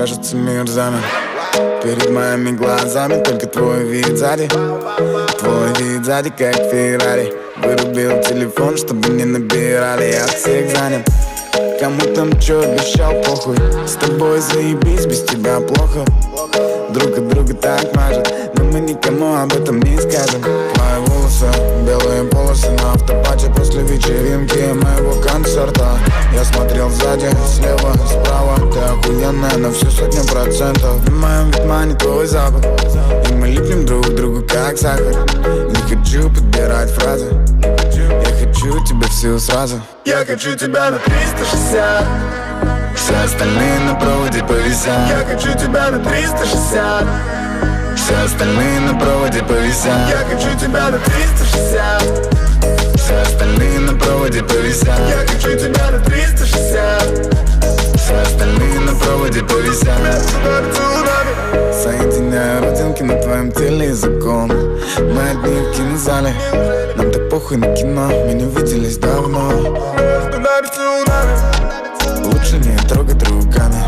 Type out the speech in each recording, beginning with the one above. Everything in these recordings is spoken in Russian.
Кажется, мир замер перед моими глазами, только твой вид сзади. Твой вид сзади, как Феррари. Вырубил телефон, чтобы не набирали, я всех занят. Кому там чё обещал, похуй. С тобой заебись, без тебя плохо. Друг от друга так мажет, но мы никому об этом не скажем. Твои волосы, белые полосы на автопате после вечеринки моего концерта. Я смотрел сзади, слева, справа. Ты охуенная на всю 100%. В моем витмане твой запах, и мы липнем друг к другу как сахар. Не хочу подбирать фразы, я хочу тебя всю сразу. Я хочу тебя на 360. Все остальные на проводе повисят. Я хочу тебя на 360. Все остальные на проводе повисят. Я хочу тебя на 360. Все остальные на проводе повисят. Я хочу тебя на 360. Все остальные на проводе повисят. Соединяю родинки на твоем теле языком. Мы одни в кинозале, нам так похуй на кино. Мы не виделись давно. Лучше не трогать руками.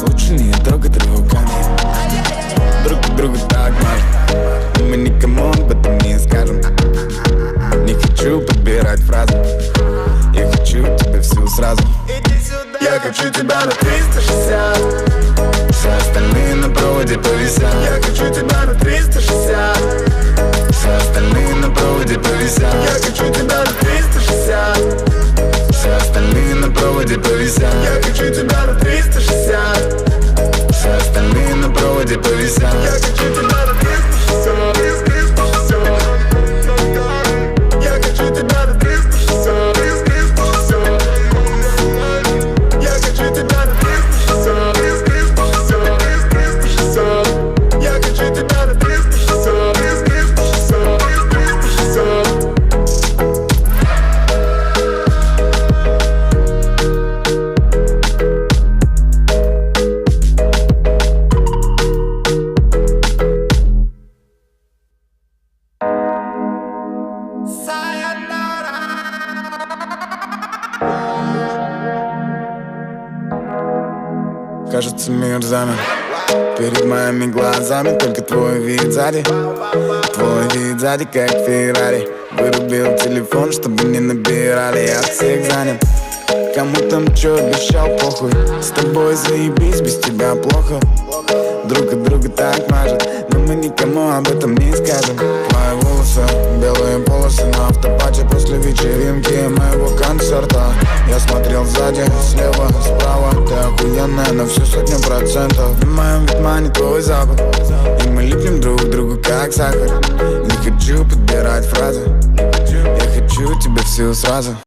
Лучше не трогать руками. Друг к другу так мажет, но мы никому об этом не скажем. Не хочу подбирать фразы, я хочу тебя всю сразу. Я хочу тебя на 360. Все остальные на проводе повисят. Я хочу тебя на 360. Все остальные на проводе повисят. Я хочу тебя на 360. Все остальные на проводе повисят. Я хочу тебя на 360. Все остальные на проводе повисят. Я хочу тебя на 360. Я хочу тебя на 360. Я хочу тебя на 360. Я хочу тебя на 360. Кажется, мир замер перед моими глазами, только твой вид сзади. Твой вид сзади, как Феррари. Вырубил телефон, чтобы не набирали, я всех занят. Кому там чё обещал, похуй. С тобой заебись, без тебя плохо. Друг от друга так мажет, но мы никому об этом не скажем. Твои волосы, белые полосы на автопате после вечеринки моего концерта. Я смотрел сзади, слева, справа. Ты охуенная на всю 100%. В моем витмане твой запах, и мы липнем друг к другу как сахар. Не хочу подбирать фразы, я хочу тебя всю сразу.